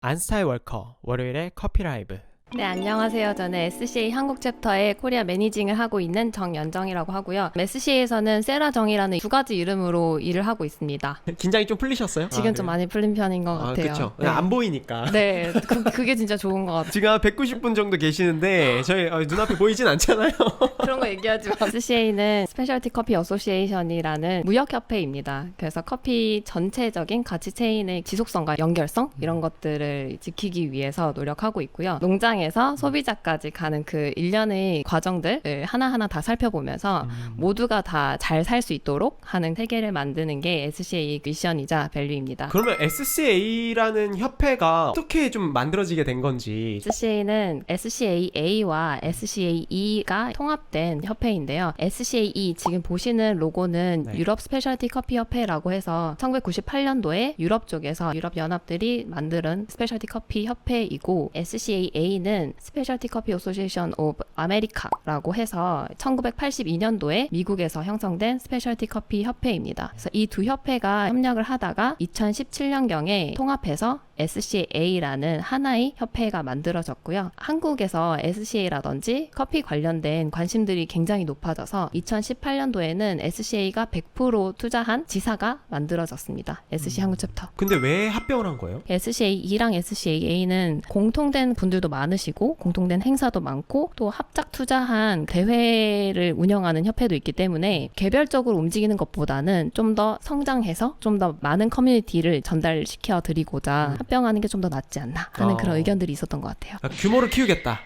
안스타일 월커 월요일에 커피 라이브. 네, 안녕하세요. 저는 SCA 한국 챕터의 코리아 매니징을 하고 있는 정연정이라고 하고요. SCA에서는 세라정이라는 두 가지 이름으로 일을 하고 있습니다. 긴장이 좀 풀리셨어요? 지금 좀 많이 풀린 편인 것 같아요. 그렇죠. 네. 안 보이니까. 네, 그게 진짜 좋은 것 같아요. 지금 한 190분 정도 계시는데 저희 눈앞에 보이진 않잖아요. 그런 거 얘기하지 마. SCA는 스페셜티 커피 어소시에이션이라는 무역협회입니다. 그래서 커피 전체적인 가치 체인의 지속성과 연결성 이런 것들을 지키기 위해서 노력하고 있고요. 농장에서 소비자까지 가는 그 일련의 과정들을 하나하나 다 살펴보면서 모두가 다 잘 살 수 있도록 하는 세계를 만드는 게 SCA 미션이자 밸류입니다. 그러면 SCA라는 협회가 어떻게 좀 만들어지게 된 건지. SCA는 SCAA와 SCAE가 통합된 협회인데요. SCAE 지금 보시는 로고는 네. 유럽 스페셜티 커피 협회라고 해서 1998년도에 유럽 쪽에서 유럽 연합들이 만든 스페셜티 커피 협회이고, SCAA는 스페셜티 커피 어소시에이션 오브 아메리카라고 해서 1982년도에 미국에서 형성된 스페셜티 커피 협회입니다. 그래서 이 두 협회가 협력을 하다가 2017년경에 통합해서 SCA라는 하나의 협회가 만들어졌고요. 한국에서 SCA라든지 커피 관련된 관심들이 굉장히 높아져서 2018년도에는 SCA가 100% 투자한 지사가 만들어졌습니다. SCA 한국 챕터. 근데 왜 합병을 한 거예요? SCAE랑 SCAA는 공통된 분들도 많으시고 공통된 행사도 많고 또 합작 투자한 대회를 운영하는 협회도 있기 때문에 개별적으로 움직이는 것보다는 좀 더 성장해서 좀 더 많은 커뮤니티를 전달시켜 드리고자 합병하는 게 좀 더 낫지 않나 하는 그런 의견들이 있었던 것 같아요. 규모를 키우겠다.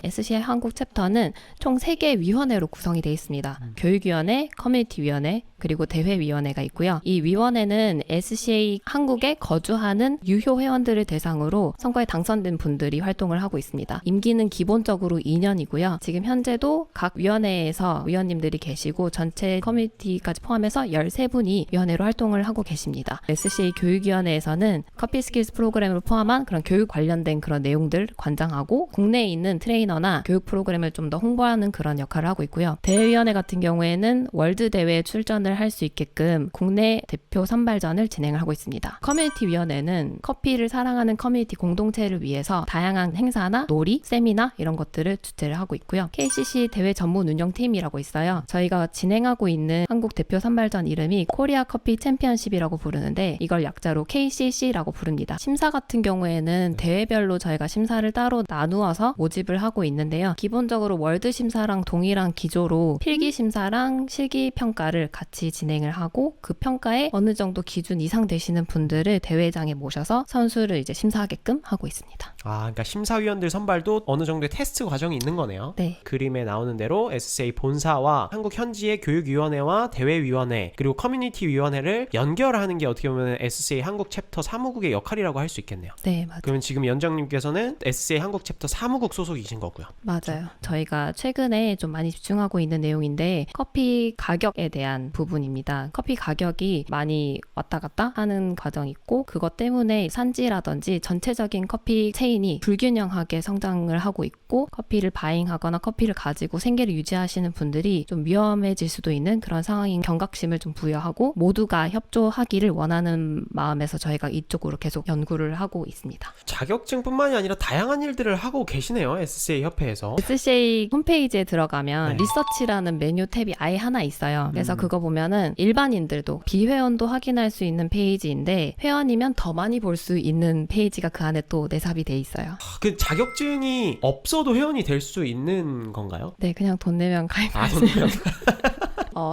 SCA 한국 챕터는 총 3개 위원회로 구성이 되어 있습니다. 교육위원회, 커뮤니티위원회, 그리고 대회위원회가 있고요. 이 위원회는 SCA 한국에 거주하는 유효 회원들을 대상으로 선거에 당선된 분들이 활동을 하고 있습니다. 임기는 기본적으로 2년이고요. 지금 현재도 각 위원회에서 위원님들이 계시고 전체 커뮤니티까지 포함해서 13분이 위원회로 활동을 하고 계십니다. SCA 교육위원회에서는 커피 스킬스 프로그램을 포함한 그런 교육 관련된 그런 내용들 관장하고 국내에 있는 트레이너나 교육 프로그램을 좀 더 홍보하는 그런 역할을 하고 있고요. 대회위원회 같은 경우에는 월드 대회에 출전을 할 수 있게끔 국내 대표 선발전을 진행을 하고 있습니다. 커뮤니티 위원회는 커피를 사랑하는 커뮤니티 공동체를 위해서 다양한 행사나 놀이, 세미나 이런 것들을 주최를 하고 있고요. KCC 대회 전문 운영팀이라고 있어요. 저희가 진행하고 있는 한국 대표 선발전 이름이 코리아 커피 챔피언십이라고 부르는데 이걸 약자로 KCC라고 부릅니다. 심사 같은 경우에는 대회별로 저희가 심사를 따로 나누어서 모집을 하고 있는데요. 기본적으로 월드 심사랑 동일한 기조로 필기 심사랑 실기 평가를 같이 진행을 하고 그 평가에 어느 정도 기준 이상 되시는 분들을 대회장에 모셔서 선수를 이제 심사하게끔 하고 있습니다. 그러니까 심사위원들 선발도 어느 정도의 테스트 과정이 있는 거네요. 네. 그림에 나오는 대로 SCA 본사와 한국 현지의 교육위원회와 대회위원회 그리고 커뮤니티위원회를 연결하는 게 어떻게 보면 SCA 한국 챕터 사무국의 역할이라고 할 수 있겠네요. 네, 맞아요. 그러면 지금 연정님께서는 SCA 한국 챕터 사무국 소속이신 거고요. 맞아요. 저희가 최근에 좀 많이 집중하고 있는 내용인데 커피 가격에 대한 부분입니다. 커피 가격이 많이 왔다 갔다 하는 과정이 있고 그것 때문에 산지라든지 전체적인 커피 체인이 불균형하게 성장을 하고 있고 커피를 바잉하거나 커피를 가지고 생계를 유지하시는 분들이 좀 위험해질 수도 있는 그런 상황인 경각심을 좀 부여하고 모두가 협조하기를 원하는 마음에서 저희가 이쪽으로 계속 연구를 하고 있습니다. 자격증뿐만이 아니라 다양한 일들을 하고 계시네요. SCA 협회에서. SCA 홈페이지에 들어가면 네. 리서치라는 메뉴 탭이 아예 하나 있어요. 그래서 그거 보면은 일반인들도 비회원도 확인할 수 있는 페이지인데 회원이면 더 많이 볼 수 있는 페이지가 그 안에 또 내삽이 돼 있어요. 그 자격증이 없어도 회원이 될 수 있는 건가요? 네, 그냥 돈 내면 가입할 수 있는.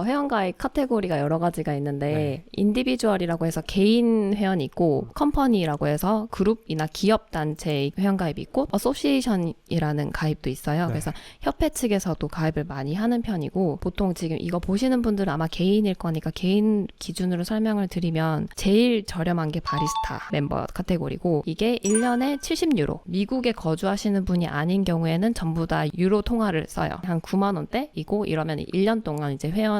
회원가입 카테고리가 여러 가지가 있는데 네. 인디비주얼이라고 해서 개인 회원이 있고 컴퍼니라고 해서 그룹이나 기업 단체 회원가입이 있고 어소시에이션이라는 가입도 있어요. 네. 그래서 협회 측에서도 가입을 많이 하는 편이고 보통 지금 이거 보시는 분들은 아마 개인일 거니까 개인 기준으로 설명을 드리면 제일 저렴한 게 바리스타 멤버 카테고리고 이게 1년에 70유로 미국에 거주하시는 분이 아닌 경우에는 전부 다 유로 통화를 써요. 한 9만 원대이고 이러면 1년 동안 이제 회원의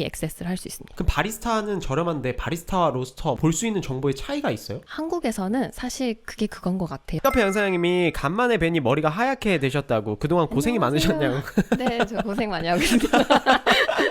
액세스를 할 수 있습니다. 그럼 바리스타는 저렴한데 바리스타와 로스터 볼 수 있는 정보의 차이가 있어요? 한국에서는 사실 그게 그건 것 같아요. 카페 양사장님이 간만에 뵈니 머리가 하얗게 되셨다고 그동안 고생이 안녕하세요. 많으셨냐고. 네, 저 고생 많이 하고 있습니다.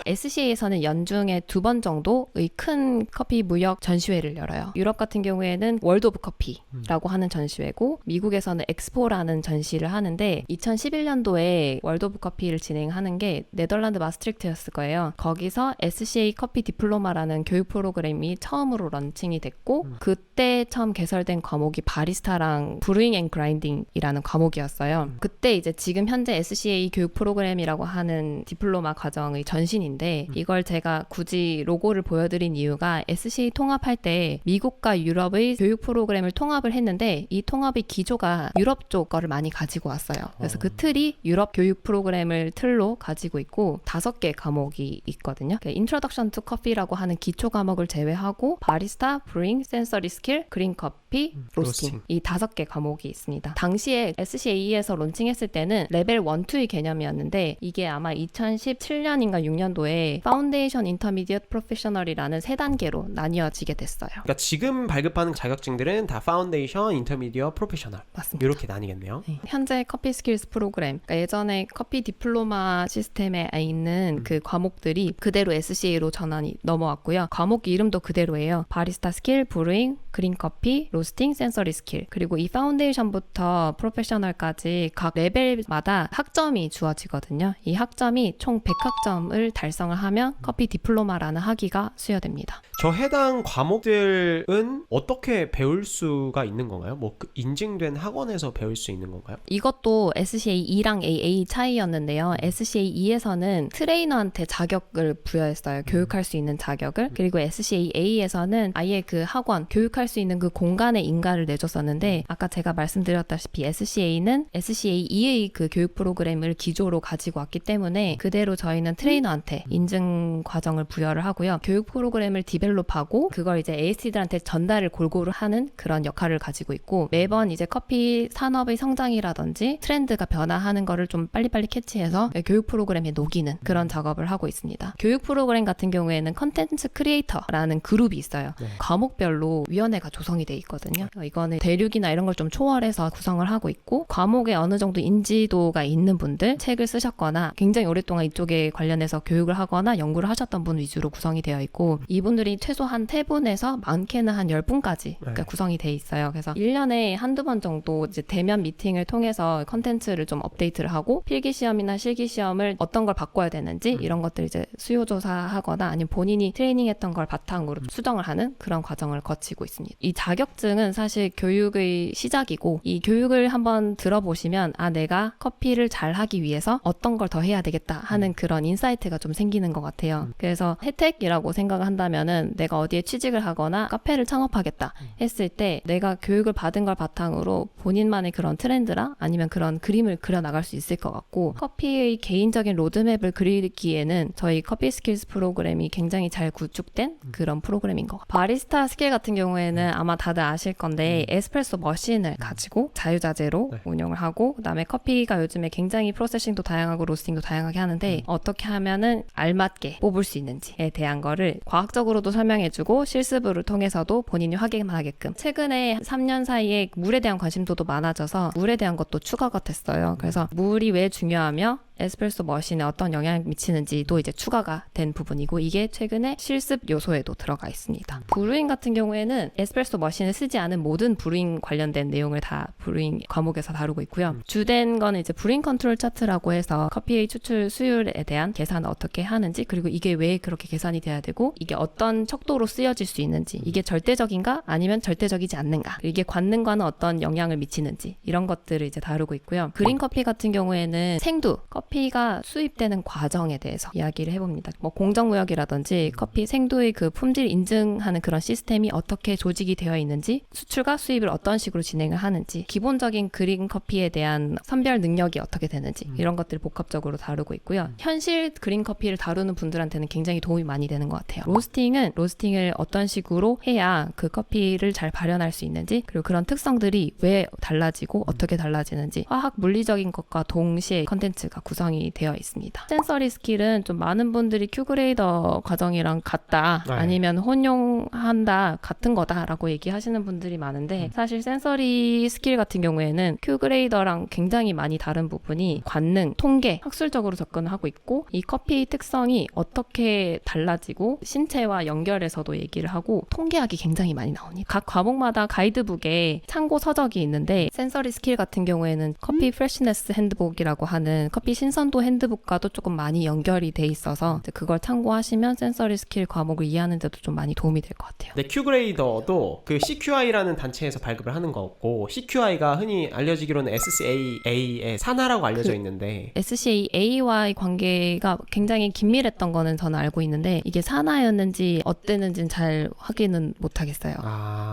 SCA에서는 연중에 2번 정도의 큰 커피 무역 전시회를 열어요. 유럽 같은 경우에는 월드 오브 커피라고 하는 전시회고 미국에서는 엑스포라는 전시를 하는데 2011년도에 월드 오브 커피를 진행하는 게 네덜란드 마스트리크트였을 거예요. 거기서 SCA 커피 디플로마라는 교육 프로그램이 처음으로 런칭이 됐고 그때 처음 개설된 과목이 바리스타랑 브루잉 앤 그라인딩이라는 과목이었어요. 그때 이제 지금 현재 SCA 교육 프로그램이라고 하는 디플로마 과정의 전신인데 이걸 제가 굳이 로고를 보여드린 이유가 SCA 통합할 때 미국과 유럽의 교육 프로그램을 통합을 했는데 이 통합의 기조가 유럽 쪽 거를 많이 가지고 왔어요. 그래서 그 틀이 유럽 교육 프로그램을 틀로 가지고 있고 5개 과목이 있거든요. Introduction to Coffee라고 하는 기초 과목을 제외하고 바리스타, 브루잉, 센서리 스킬, 그린 커피, 로스팅 이 5개 과목이 있습니다. 당시에 SCA에서 론칭했을 때는 레벨 1, 2의 개념이었는데 이게 아마 2017년인가 6년도에 파운데이션 인터미디엇 프로페셔널이라는 3단계로 나뉘어지게 됐어요. 그러니까 지금 발급하는 자격증들은 다 파운데이션, 인터미디어, 프로페셔널 맞습니다. 이렇게 나뉘겠네요. 네. 현재 커피 스킬스 프로그램, 그러니까 예전에 커피 디플로마 시스템에 있는 그 과목들이 그대로 SCA로 전환이 넘어왔고요. 과목 이름도 그대로예요. 바리스타 스킬, 브루잉, 그린 커피, 로스팅, 센서리 스킬. 그리고 이 파운데이션부터 프로페셔널까지 각 레벨마다 학점이 주어지거든요. 이 학점이 총 100학점을 달성을 하면 커피 디플로마라는 학위가 수여됩니다. 저 해당 과목들은 어떻게 배울 수가 있는 건가요? 뭐 인증된 학원에서 배울 수 있는 건가요? 이것도 SCA 2랑 AA 차이였는데요. SCA 2에서는 트레이너한테 자격을 부여했어요. 교육할 수 있는 자격을. 그리고 SCA A에서는 아예 그 학원, 교육할 수 있는 그 공간에 인가를 내줬었는데 아까 제가 말씀드렸다시피 SCA는 SCA 2의 그 교육 프로그램을 기조로 가지고 왔기 때문에 그대로 저희는 트레이너한테 인증 과정을 부여를 하고요. 교육 프로그램을 디벨롭하고 그걸 이제 AST들한테 전달을 골고루 하는 그런 역할을 가지고 있고 매번 이제 커피 산업의 성장이라든지 트렌드가 변화하는 거를 좀 빨리빨리 캐치해서 교육 프로그램에 녹이는 그런 작업을 하고 있습니다. 교육 프로그램 같은 경우에는 컨텐츠 크리에이터라는 그룹이 있어요. 네. 과목별로 위원회가 조성이 돼 있거든요. 이거는 대륙이나 이런 걸 좀 초월해서 구성을 하고 있고 과목에 어느 정도 인지도가 있는 분들, 책을 쓰셨거나 굉장히 오랫동안 이쪽에 관련해서 교육을 하거나 연구를 하셨던 분 위주로 구성이 되어 있고 이분들이 최소한 3분에서 많게는 한 10분까지 그러니까 구성이 돼 있어요. 그래서 1년에 한두 번 정도 이제 대면 미팅을 통해서 컨텐츠를 좀 업데이트를 하고 필기 시험이나 실기 시험을 어떤 걸 바꿔야 되는지 이런 것들 이제 수요 조사하거나 아니면 본인이 트레이닝했던 걸 바탕으로 수정을 하는 그런 과정을 거치고 있습니다. 이 자격증은 사실 교육의 시작이고 이 교육을 한번 들어보시면 아 내가 커피를 잘 하기 위해서 어떤 걸 더 해야 되겠다 하는 그런 인사이트가 좀 생기는 것 같아요. 그래서 혜택이라고 생각을 한다면은 내가 어디에 취직을 하거나 카페를 창업하겠다 했을 때 내가 교육을 받은 걸 바탕으로 본인만의 그런 트렌드랑 아니면 그런 그림을 그려나갈 수 있을 것 같고 커피의 개인적인 로드맵을 그리기에는 저희 커피 스킬스 프로그램이 굉장히 잘 구축된 그런 프로그램인 것 같아요. 바리스타 스킬 같은 경우에는 아마 다들 아실 건데 에스프레소 머신을 가지고 자유자재로 운영을 하고 그다음에 커피가 요즘에 굉장히 프로세싱도 다양하고 로스팅도 다양하게 하는데 어떻게 하면은 알맞게 뽑을 수 있는지에 대한 거를 과학적으로도 설명해주고 실습을 통해서도 본인이 확인하게끔 최근에 3년 사이에 물에 대한 관심도도 많아져서 물에 대한 것도 추가가 됐어요. 그래서 물이 왜 중요하며 에스프레소 머신에 어떤 영향을 미치는지도 이제 추가가 된 부분이고 이게 최근에 실습 요소에도 들어가 있습니다. 브루잉 같은 경우에는 에스프레소 머신을 쓰지 않은 모든 브루잉 관련된 내용을 다 브루잉 과목에서 다루고 있고요. 주된 거는 이제 브루잉 컨트롤 차트라고 해서 커피의 추출 수율에 대한 계산을 어떻게 하는지 그리고 이게 왜 그렇게 계산이 돼야 되고 이게 어떤 척도로 쓰여질 수 있는지 이게 절대적인가 아니면 절대적이지 않는가 이게 관능과는 어떤 영향을 미치는지 이런 것들을 이제 다루고 있고요. 그린 커피 같은 경우에는 생두 커피가 수입되는 과정에 대해서 이야기를 해봅니다. 뭐 공정무역이라든지 커피 생두의 그 품질 인증하는 그런 시스템이 어떻게 조직이 되어 있는지 수출과 수입을 어떤 식으로 진행을 하는지 기본적인 그린 커피에 대한 선별 능력이 어떻게 되는지 이런 것들을 복합적으로 다루고 있고요. 현실 그린 커피를 다루는 분들한테는 굉장히 도움이 많이 되는 것 같아요. 로스팅을 어떤 식으로 해야 그 커피를 잘 발현할 수 있는지 그리고 그런 특성들이 왜 달라지고 어떻게 달라지는지 화학 물리적인 것과 동시에 컨텐츠가 구성 구성이 되어 있습니다. 센서리 스킬은 좀 많은 분들이 큐그레이더 과정이랑 같다, 네. 아니면 혼용한다, 같은 거다라고 얘기하시는 분들이 많은데 사실 센서리 스킬 같은 경우에는 큐그레이더랑 굉장히 많이 다른 부분이 관능, 통계, 학술적으로 접근을 하고 있고 이 커피 특성이 어떻게 달라지고 신체와 연결해서도 얘기를 하고 통계학이 굉장히 많이 나옵니다. 각 과목마다 가이드북에 참고 서적이 있는데 센서리 스킬 같은 경우에는 커피 프레시네스 핸드북이라고 하는 커피 신선도 핸드북과도 조금 많이 연결이 돼 있어서 이제 그걸 참고하시면 센서리 스킬 과목을 이해하는 데도 좀 많이 도움이 될 것 같아요. 네, 큐그레이더도 그 CQI라는 단체에서 발급을 하는 거고 CQI가 흔히 알려지기로는 SCA의 산하라고 알려져 있는데 SCA와의 관계가 굉장히 긴밀했던 거는 저는 알고 있는데 이게 산하였는지 어땠는지는 잘 확인은 못하겠어요.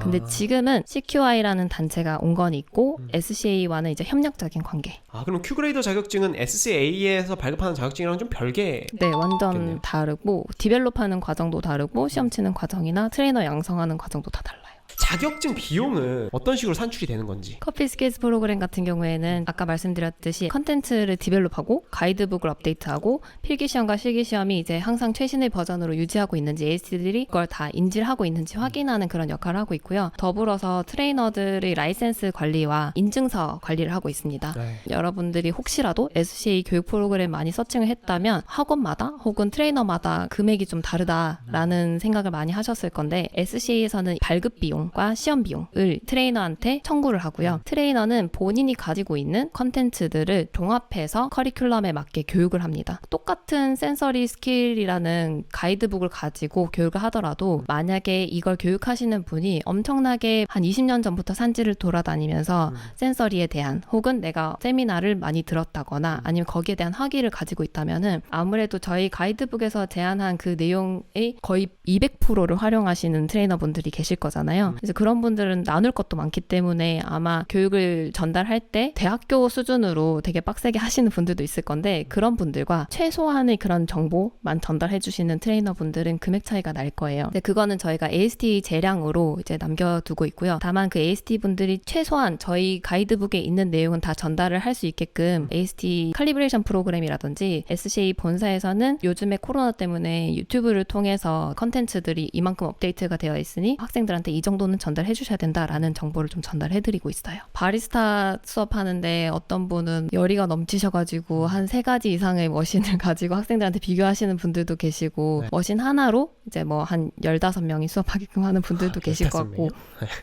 근데 지금은 CQI라는 단체가 온건이 있고 SCA와는 이제 협력적인 관계. 그럼 큐그레이더 자격증은 SCA에서 발급하는 자격증이랑 좀 별개. 네, 완전 있겠네요. 다르고 디벨롭하는 과정도 다르고 시험 치는 과정이나 트레이너 양성하는 과정도 다 달라요. 자격증 비용은 어떤 식으로 산출이 되는 건지. 커피 스킬스 프로그램 같은 경우에는 아까 말씀드렸듯이 컨텐츠를 디벨롭하고 가이드북을 업데이트하고 필기시험과 실기시험이 이제 항상 최신의 버전으로 유지하고 있는지 AST들이 그걸 다 인지를 하고 있는지 확인하는 그런 역할을 하고 있고요. 더불어서 트레이너들의 라이센스 관리와 인증서 관리를 하고 있습니다. 네. 여러분들이 혹시라도 SCA 교육 프로그램 많이 서칭을 했다면 학원마다 혹은 트레이너마다 금액이 좀 다르다라는 생각을 많이 하셨을 건데 SCA에서는 발급 비용과 시험 비용을 트레이너한테 청구를 하고요. 트레이너는 본인이 가지고 있는 컨텐츠들을 종합해서 커리큘럼에 맞게 교육을 합니다. 똑같은 센서리 스킬이라는 가이드북을 가지고 교육을 하더라도 만약에 이걸 교육하시는 분이 엄청나게 한 20년 전부터 산지를 돌아다니면서 센서리에 대한 혹은 내가 세미나를 많이 들었다거나 아니면 거기에 대한 학위를 가지고 있다면은 아무래도 저희 가이드북에서 제안한 그 내용의 거의 200%를 활용하시는 트레이너분들이 계실 거잖아요. 그래서 그런 분들은 나눌 것도 많기 때문에 아마 교육을 전달할 때 대학교 수준으로 되게 빡세게 하시는 분들도 있을 건데 그런 분들과 최소한의 그런 정보만 전달해 주시는 트레이너분들은 금액 차이가 날 거예요. 근데 그거는 저희가 AST 재량으로 이제 남겨두고 있고요. 다만 그 AST 분들이 최소한 저희 가이드북에 있는 내용은 다 전달을 할 수 있게끔 AST 칼리브레이션 프로그램이라든지 SCA 본사에서는 요즘에 코로나 때문에 유튜브를 통해서 컨텐츠들이 이만큼 업데이트가 되어 있으니 학생들한테 이 정도는 전달해 주셔야 된다라는 정보를 좀 전달해 드리고 있어요. 바리스타 수업하는데 어떤 분은 열의가 넘치셔가지고 한 3가지 이상의 머신을 가지고 학생들한테 비교하시는 분들도 계시고 네. 머신 하나로 이제 뭐 한 15명이 수업하게끔 하는 분들도 계실 것 같고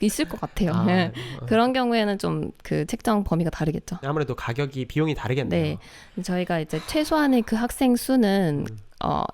있을 것 같아요. 네. 그런 경우에는 좀 그 책정 범위가 다르겠죠. 아무래도 가격이 비용이 다르겠네요. 네. 저희가 이제 최소한의 그 학생 수는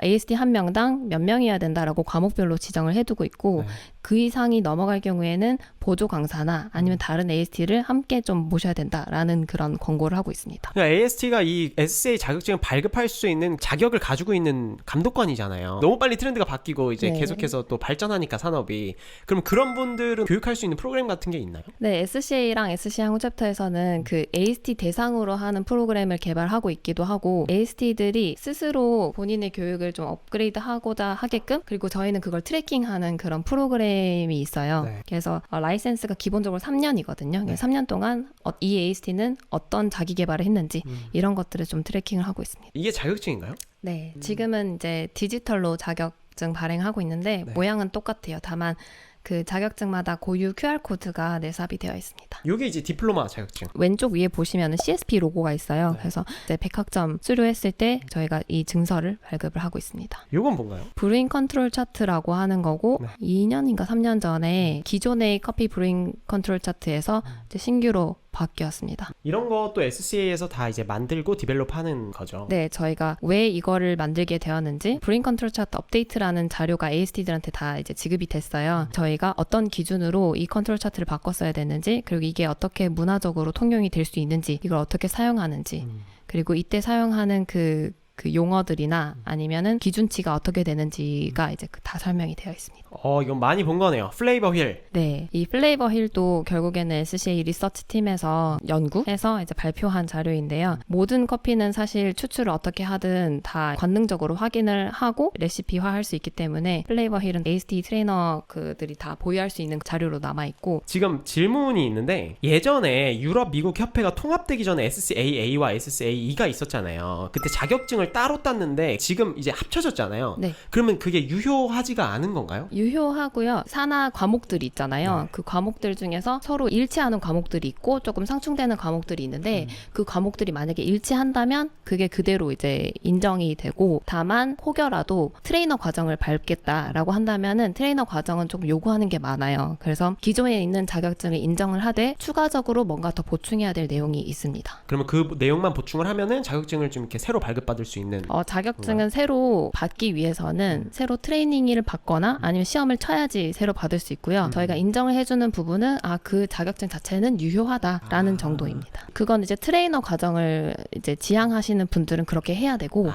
AST 한 명당 몇 명이어야 된다라고 과목별로 지정을 해두고 있고 네. 그 이상이 넘어갈 경우에는 보조 강사나 아니면 다른 AST를 함께 좀 모셔야 된다라는 그런 권고를 하고 있습니다. 그러니까 AST가 이 SCA 자격증을 발급할 수 있는 자격을 가지고 있는 감독관이잖아요. 너무 빨리 트렌드가 바뀌고 이제 네. 계속해서 또 발전하니까 산업이. 그럼 그런 분들은 교육할 수 있는 프로그램 같은 게 있나요? 네, SCA랑 SCA 한국 챕터에서는 그 AST 대상으로 하는 프로그램을 개발하고 있기도 하고 AST들이 스스로 본인의 교육을 좀 업그레이드 하고자 하게끔 그리고 저희는 그걸 트래킹하는 그런 프로그램이 있어요. 네. 그래서 라이센스가 기본적으로 3년이거든요. 3년 동안 이 AST는 어떤 자기 개발을 했는지 이런 것들을 좀 트래킹을 하고 있습니다. 이게 자격증인가요? 네, 지금은 이제 디지털로 자격증 발행하고 있는데 네. 모양은 똑같아요. 다만 그 자격증마다 고유 QR코드가 내삽이 되어 있습니다. 이게 이제 디플로마 자격증. 왼쪽 위에 보시면 CSP 로고가 있어요. 네. 그래서 이제 100학점 수료했을 때 저희가 이 증서를 발급을 하고 있습니다. 이건 뭔가요? 브루잉 컨트롤 차트라고 하는 거고 네. 2년인가 3년 전에 기존의 커피 브루잉 컨트롤 차트에서 이제 신규로 바뀌었습니다. 이런 것도 SCA에서 다 이제 만들고 디벨롭하는 거죠. 네, 저희가 왜 이거를 만들게 되었는지 브루잉 컨트롤 차트 업데이트라는 자료가 AST들한테 다 이제 지급이 됐어요. 저희가 어떤 기준으로 이 컨트롤 차트를 바꿨어야 되는지 그리고 이게 어떻게 문화적으로 통용이 될 수 있는지 이걸 어떻게 사용하는지 그리고 이때 사용하는 그 그 용어들이나 아니면은 기준치가 어떻게 되는지가 이제 다 설명이 되어 있습니다. 이건 많이 본 거네요. 플레이버 힐. 네, 이 플레이버 힐도 결국에는 SCA 리서치 팀에서 연구해서 이제 발표한 자료인데요. 모든 커피는 사실 추출을 어떻게 하든 다 관능적으로 확인을 하고 레시피화할 수 있기 때문에 플레이버 힐은 AST 트레이너 그들이 다 보유할 수 있는 자료로 남아 있고. 지금 질문이 있는데 예전에 유럽, 미국 협회가 통합되기 전에 SCAA와 SCAE가 있었잖아요. 그때 자격증을 따로 땄는데 지금 이제 합쳐졌잖아요. 네. 그러면 그게 유효하지가 않은 건가요? 유효하고요. 산하 과목들이 있잖아요. 네. 그 과목들 중에서 서로 일치하는 과목들이 있고 조금 상충되는 과목들이 있는데 그 과목들이 만약에 일치한다면 그게 그대로 이제 인정이 되고, 다만 혹여라도 트레이너 과정을 밟겠다라고 한다면은 트레이너 과정은 조금 요구하는 게 많아요. 그래서 기존에 있는 자격증을 인정을 하되 추가적으로 뭔가 더 보충해야 될 내용이 있습니다. 그러면 그 내용만 보충을 하면은 자격증을 좀 이렇게 새로 발급받을 수 있는. 자격증은 새로 받기 위해서는 새로 트레이닝을 받거나 아니면 시험을 쳐야지 새로 받을 수 있고요. 저희가 인정을 해주는 부분은 그 자격증 자체는 유효하다라는 정도입니다. 그건 이제 트레이너 과정을 이제 지향하시는 분들은 그렇게 해야 되고.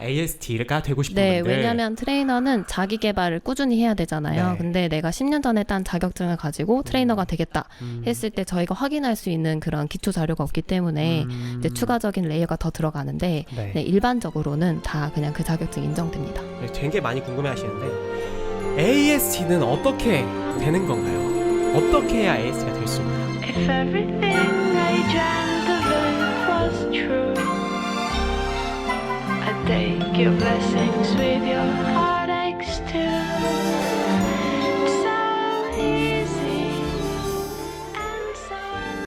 AST가 되고 싶은 네, 분들. 왜냐하면 트레이너는 자기 개발을 꾸준히 해야 되잖아요. 네. 근데 내가 10년 전에 딴 자격증을 가지고 트레이너가 되겠다 했을 때 저희가 확인할 수 있는 그런 기초 자료가 없기 때문에 이제 추가적인 레이어가 더 들어가는데 네. 네, 일반적으로는 다 그냥 그 자격증 인정됩니다. 되게 많이 궁금해하시는데 AST는 어떻게 되는 건가요? 어떻게 해야 AST가 될 수 있나요? If everything I dreamt of it was true, I'd take your blessings with your heart.